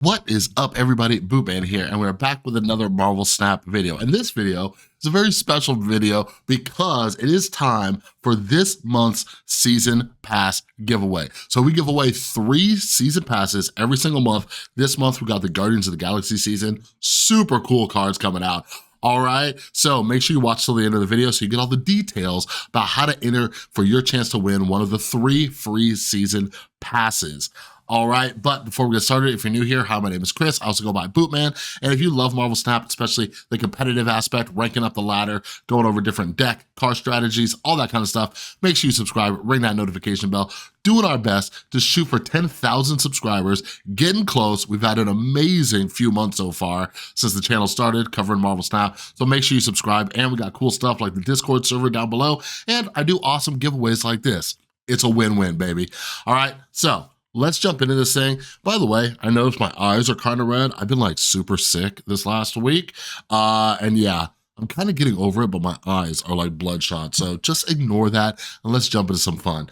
What is up, everybody? Bootman here, and we're back with another Marvel Snap video. And this video is a very special video because it is time for this month's Season Pass giveaway. So we give away 3 Season Passes every single month. This month, we got the Guardians of the Galaxy season. Super cool cards coming out. All right, so make sure you watch till the end of the video so you get all the details about how to enter for your chance to win one of the 3 free Season Passes. All right, but before we get started, if you're new here, hi, my name is Chris. I also go by Bootman, and if you love Marvel Snap, especially the competitive aspect, ranking up the ladder, going over different deck, card strategies, all that kind of stuff, make sure you subscribe, ring that notification bell, doing our best to shoot for 10,000 subscribers, getting close. We've had an amazing few months so far since the channel started covering Marvel Snap, so make sure you subscribe, and we got cool stuff like the Discord server down below, and I do awesome giveaways like this. It's a win-win, baby. All right, so let's jump into this thing. By the way, I noticed my eyes are kind of red. I've been like super sick this last week. And yeah, I'm kind of getting over it, but my eyes are like bloodshot. So just ignore that and let's jump into some fun.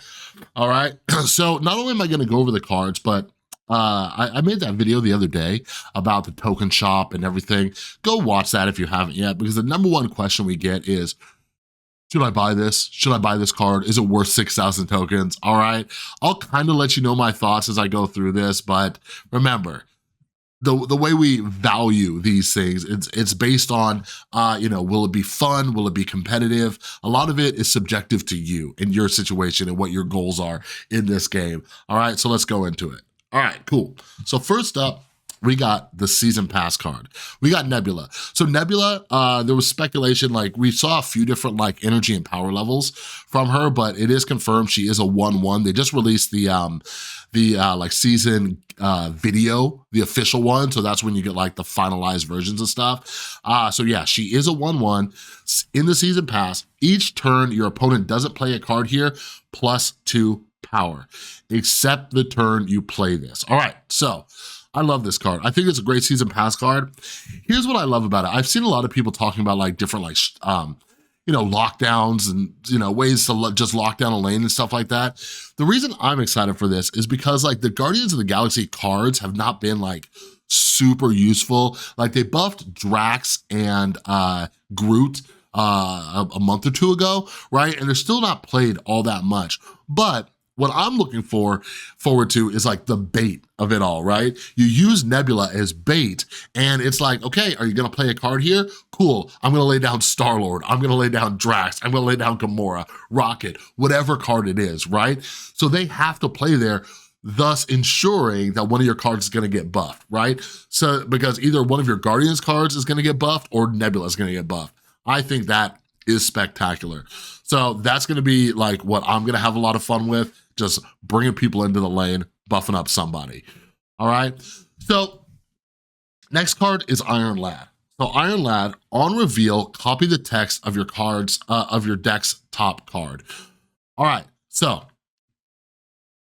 All right. So not only am I going to go over the cards, but I made that video the other day about the token shop and everything. Go watch that if you haven't yet, because the number one question we get is, should I buy this? Should I buy this card? Is it worth 6,000 tokens? All right, I'll kind of let you know my thoughts as I go through this, but remember, the way we value these things, it's based on, will it be fun? Will it be competitive? A lot of it is subjective to you and your situation and what your goals are in this game. All right, so let's go into it. All right, cool. So first up, we got the Season Pass card. We got Nebula. So Nebula, there was speculation, like we saw a few different like energy and power levels from her, but it is confirmed she is a 1/1. They just released the like season video, the official one. So that's when you get like the finalized versions and stuff. So yeah, she is a 1/1 in the Season Pass. Each turn, your opponent doesn't play a card here, +2 power, except the turn you play this. All right, so I love this card. I think it's a great Season Pass card. Here's what I love about it. I've seen a lot of people talking about like different like, lockdowns and, ways to just lock down a lane and stuff like that. The reason I'm excited for this is because like the Guardians of the Galaxy cards have not been like super useful. Like they buffed Drax and Groot a month or 2 ago, right? And they're still not played all that much. But what I'm looking forward to is like the bait of it all, right? You use Nebula as bait and it's like, okay, are you gonna play a card here? Cool, I'm gonna lay down Star-Lord, I'm gonna lay down Drax, I'm gonna lay down Gamora, Rocket, whatever card it is, right? So they have to play there, thus ensuring that one of your cards is gonna get buffed, right? So because either one of your Guardians cards is gonna get buffed or Nebula is gonna get buffed. I think that is spectacular. So that's gonna be like what I'm gonna have a lot of fun with, just bringing people into the lane, buffing up somebody, all right? So next card is Iron Lad. So Iron Lad, on reveal, copy the text of your cards, of your deck's top card. All right, so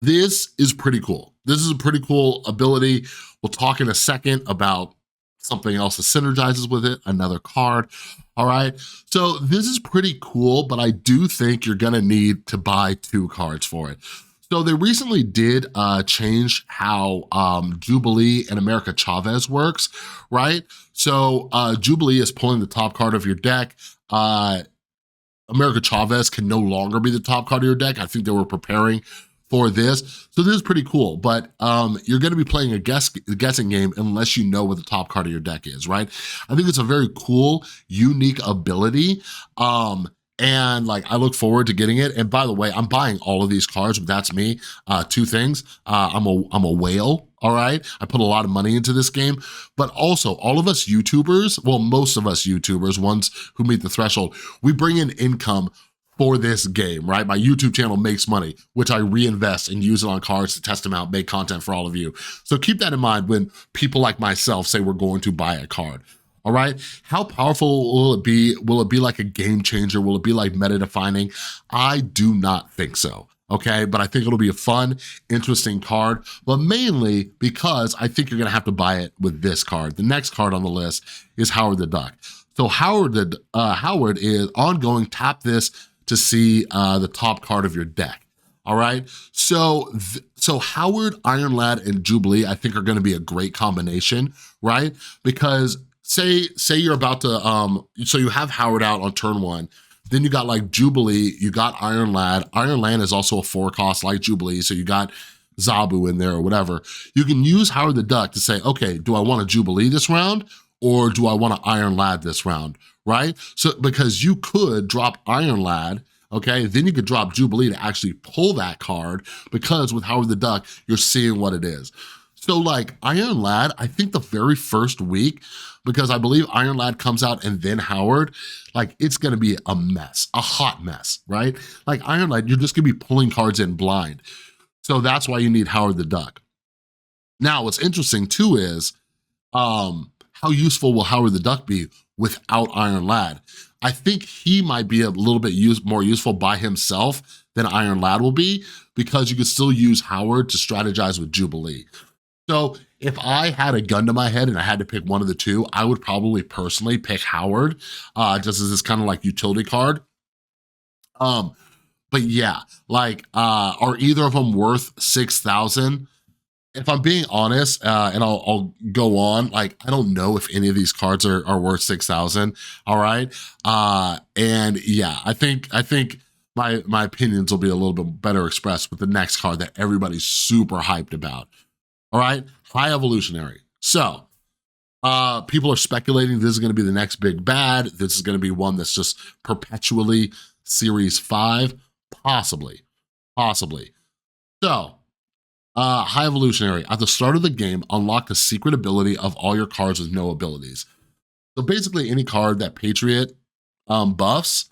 this is pretty cool. This is a pretty cool ability. We'll talk in a second about something else that synergizes with it, another card, all right? So this is pretty cool, but I do think you're gonna need to buy 2 cards for it. So they recently did change how Jubilee and America Chavez works, right? So Jubilee is pulling the top card of your deck. America Chavez can no longer be the top card of your deck. I think they were preparing for this. So this is pretty cool, but you're gonna be playing a guessing game unless you know what the top card of your deck is, right? I think it's a very cool, unique ability. And like, I look forward to getting it. And by the way, I'm buying all of these cards, but that's me. 2 things, I'm a whale, all right? I put a lot of money into this game, but also all of us YouTubers, well, most of us YouTubers, ones who meet the threshold, we bring in income for this game, right? My YouTube channel makes money, which I reinvest and use it on cards to test them out, make content for all of you. So keep that in mind when people like myself say we're going to buy a card. All right, how powerful will it be? Will it be like a game changer? Will it be like meta defining? I do not think so, okay? But I think it'll be a fun, interesting card, but mainly because I think you're gonna have to buy it with this card. The next card on the list is Howard the Duck. So Howard is ongoing, tap this to see the top card of your deck. All right, so So Howard, Iron Lad, and Jubilee, I think are gonna be a great combination, right? Because say you're about to, so you have Howard out on turn 1, then you got like Jubilee, you got Iron Lad. Iron Lad is also a 4 cost like Jubilee, so you got Zabu in there or whatever. You can use Howard the Duck to say, okay, do I want a Jubilee this round or do I want to Iron Lad this round, right? So because you could drop Iron Lad, okay, then you could drop Jubilee to actually pull that card because with Howard the Duck, you're seeing what it is. So like Iron Lad, I think the very first week, because I believe Iron Lad comes out and then Howard, like it's gonna be a mess, a hot mess, right? Like Iron Lad, you're just gonna be pulling cards in blind. So that's why you need Howard the Duck. Now, what's interesting too is, how useful will Howard the Duck be without Iron Lad? I think he might be a little bit more useful by himself than Iron Lad will be because you could still use Howard to strategize with Jubilee. So if I had a gun to my head and I had to pick one of the two, I would probably personally pick Howard just as this kind of like utility card. But yeah, like, are either of them worth 6,000? If I'm being honest, and I'll go on, like, I don't know if any of these cards are worth 6,000, all right? And yeah, I think my opinions will be a little bit better expressed with the next card that everybody's super hyped about, all right? High Evolutionary. So, people are speculating this is gonna be the next big bad. This is gonna be one that's just perpetually Series 5, possibly. So, High Evolutionary, at the start of the game, unlock the secret ability of all your cards with no abilities. So basically any card that Patriot buffs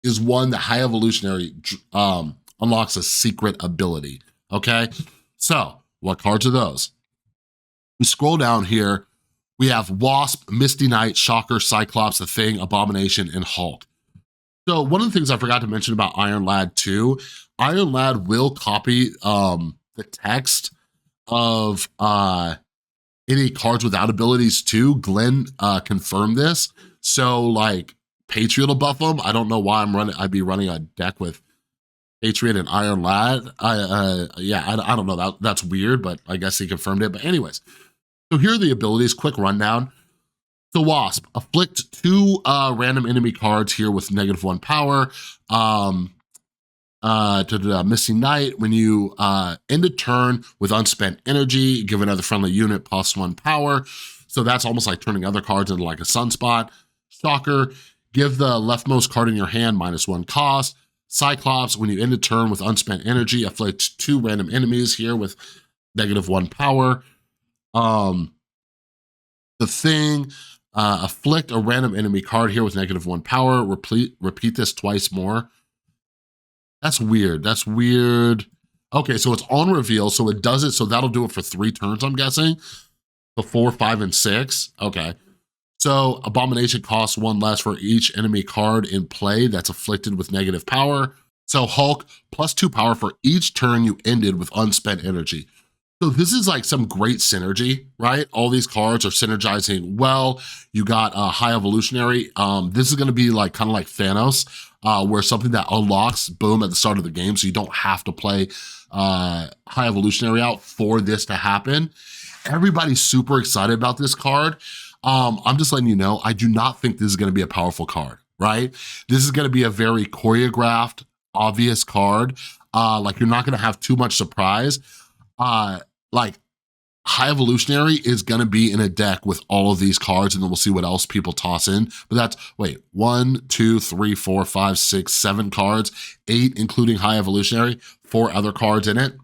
is one that High Evolutionary unlocks a secret ability, okay? So what cards are those? We scroll down here, we have Wasp, Misty Knight, Shocker, Cyclops, The Thing, Abomination, and Hulk. So one of the things I forgot to mention about Iron Lad too, Iron Lad will copy the text of any cards without abilities too. Glenn confirmed this. So like Patriot will buff them. I don't know why I'd be running a deck with Patriot and Iron Lad. Yeah, I don't know, that's weird, but I guess he confirmed it. But anyways, so here are the abilities, quick rundown. So Wasp, afflict 2 random enemy cards here with -1 power. Misty Knight, when you end a turn with unspent energy, give another friendly unit +1 power. So that's almost like turning other cards into like a sunspot. Shocker, give the leftmost card in your hand -1 cost. Cyclops, when you end a turn with unspent energy, afflict 2 random enemies here with -1 power. The Thing, afflict a random enemy card here with -1 power. Repeat this twice more. That's weird. Okay, so it's on reveal, so it does it, so that'll do it for 3 turns, I'm guessing. So 4, 5, and 6, okay. So Abomination costs 1 less for each enemy card in play that's afflicted with negative power. So Hulk, +2 power for each turn you ended with unspent energy. So this is like some great synergy, right? All these cards are synergizing well. You got High Evolutionary. This is gonna be like kind of like Thanos, where something that unlocks, boom, at the start of the game, so you don't have to play High Evolutionary out for this to happen. Everybody's super excited about this card. I'm just letting you know, I do not think this is gonna be a powerful card, right? This is gonna be a very choreographed, obvious card. Like you're not gonna have too much surprise. Like High Evolutionary is gonna be in a deck with all of these cards, and then we'll see what else people toss in. But that's, wait, 1, 2, 3, 4, 5, 6, 7 cards, 8 including High Evolutionary, 4 other cards in it.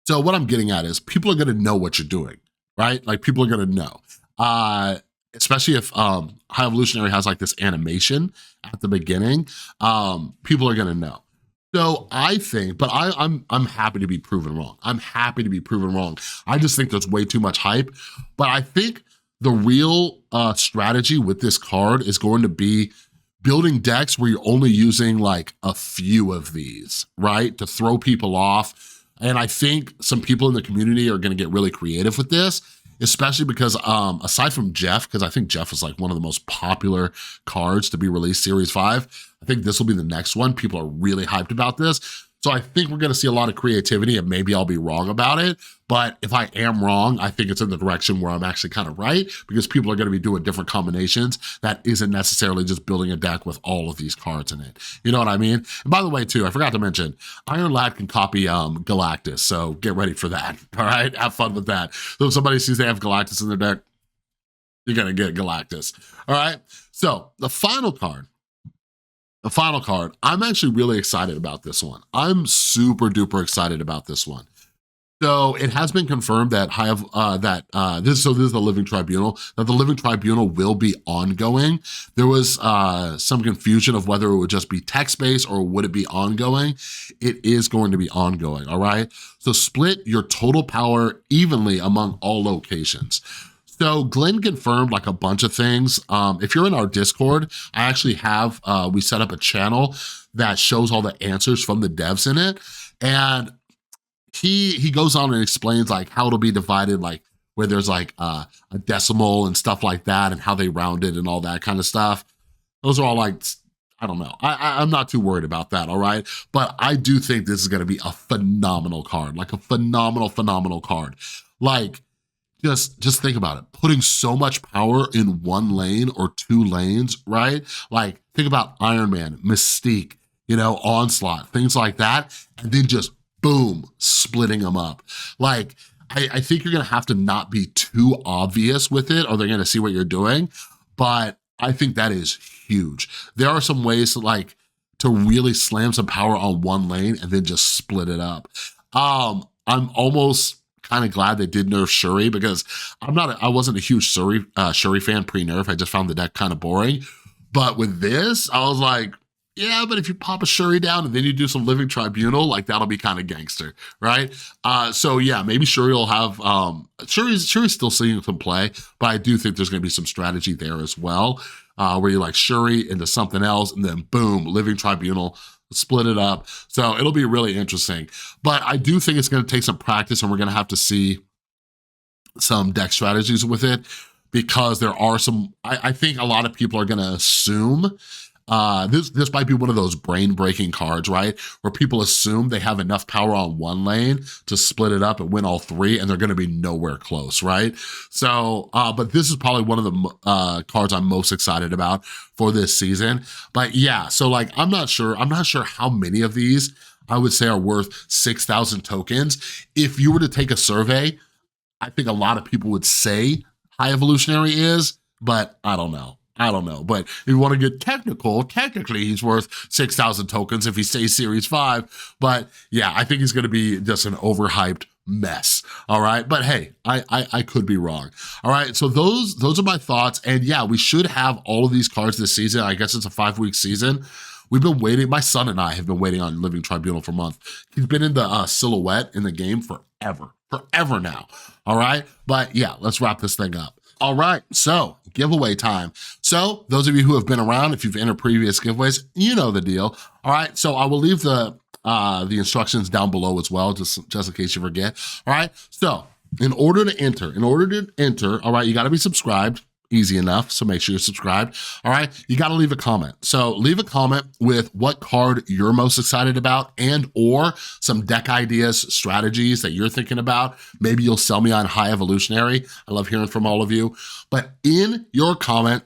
So what I'm getting at is people are gonna know what you're doing, right? Like people are gonna know. Especially if High Evolutionary has like this animation at the beginning, people are gonna know. So I think, but I'm happy to be proven wrong. I'm happy to be proven wrong. I just think there's way too much hype. But I think the real strategy with this card is going to be building decks where you're only using like a few of these, right? To throw people off. And I think some people in the community are gonna get really creative with this, especially because aside from Jeff, because I think Jeff was like one of the most popular cards to be released Series 5, I think this will be the next one. People are really hyped about this. So I think we're gonna see a lot of creativity, and maybe I'll be wrong about it, but if I am wrong, I think it's in the direction where I'm actually kind of right, because people are gonna be doing different combinations that isn't necessarily just building a deck with all of these cards in it. You know what I mean? And by the way, too, I forgot to mention, Iron Lad can copy Galactus, so get ready for that, all right? Have fun with that. So if somebody sees they have Galactus in their deck, you're gonna get Galactus, all right? So the final card, I'm actually really excited about this one. I'm super duper excited about this one. So it has been confirmed that this is the Living Tribunal, that the Living Tribunal will be ongoing. There was some confusion of whether it would just be text-based or would it be ongoing. It is going to be ongoing, all right? So split your total power evenly among all locations. So Glenn confirmed like a bunch of things. If you're in our Discord, I actually have, we set up a channel that shows all the answers from the devs in it. And he goes on and explains like how it'll be divided, like where there's like a decimal and stuff like that, and how they round it and all that kind of stuff. Those are all like, I don't know. I'm not too worried about that, all right? But I do think this is gonna be a phenomenal card, like a phenomenal card. Like, just think about it. Putting so much power in one lane or two lanes, right? Like, think about Iron Man, Mystique, you know, Onslaught, things like that, and then just boom, splitting them up. Like, I think you're gonna have to not be too obvious with it, or they're gonna see what you're doing, but I think that is huge. There are some ways to really slam some power on one lane and then just split it up. I'm almost kind of glad they did nerf Shuri, because I wasn't a huge Shuri fan pre-nerf. I just found the deck kind of boring. But with this, I was like, yeah, but if you pop a Shuri down and then you do some Living Tribunal, like that'll be kind of gangster, right? So yeah, maybe Shuri will have, Shuri's still seeing some play, but I do think there's gonna be some strategy there as well, where you like Shuri into something else and then boom, Living Tribunal, split it up. So it'll be really interesting. But I do think it's gonna take some practice, and we're gonna have to see some deck strategies with it, because there are some, I think a lot of people are gonna assume, this might be one of those brain-breaking cards, right? Where people assume they have enough power on one lane to split it up and win all three, and they're gonna be nowhere close, right? So, but this is probably one of the cards I'm most excited about for this season. But yeah, so like, I'm not sure how many of these I would say are worth 6,000 tokens. If you were to take a survey, I think a lot of people would say High Evolutionary is, but I don't know. But if you want to get technical, technically he's worth 6,000 tokens if he stays Series 5. But yeah, I think he's going to be just an overhyped mess, all right? But hey, I could be wrong, all right? So those are my thoughts, and yeah, we should have all of these cards this season. I guess it's a 5-week season. We've been waiting, my son and I have been waiting on Living Tribunal for months. He's been in the silhouette in the game forever now, all right? But yeah, let's wrap this thing up. All right, so giveaway time. So those of you who have been around, if you've entered previous giveaways, you know the deal. All right, so I will leave the instructions down below as well, just in case you forget. All right, so in order to enter, all right, you gotta be subscribed. Easy enough, so make sure you're subscribed, all right? You gotta leave a comment. So leave a comment with what card you're most excited about, and or some deck ideas, strategies that you're thinking about. Maybe you'll sell me on High Evolutionary. I love hearing from all of you. But in your comment,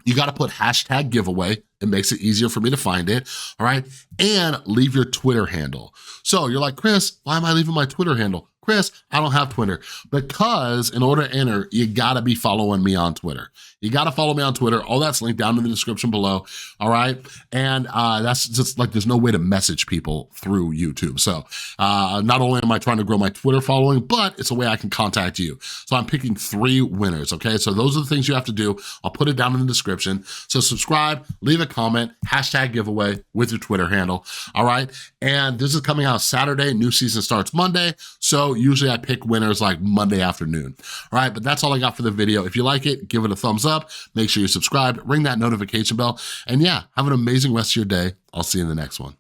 you gotta put hashtag giveaway. It makes it easier for me to find it, all right? And leave your Twitter handle. So you're like, Chris, why am I leaving my Twitter handle? Chris, I don't have Twitter. Because in order to enter, you gotta be following me on Twitter. You gotta follow me on Twitter. All that's linked down in the description below, all right? And that's just like, there's no way to message people through YouTube. So not only am I trying to grow my Twitter following, but it's a way I can contact you. So I'm picking 3 winners, okay? So those are the things you have to do. I'll put it down in the description. So subscribe, leave a comment, hashtag giveaway with your Twitter handle, all right? And this is coming out Saturday. New season starts Monday. So usually I pick winners like Monday afternoon. All right, but that's all I got for the video. If you like it, give it a thumbs up. Make sure you're subscribed, ring that notification bell, and yeah, have an amazing rest of your day. I'll see you in the next one.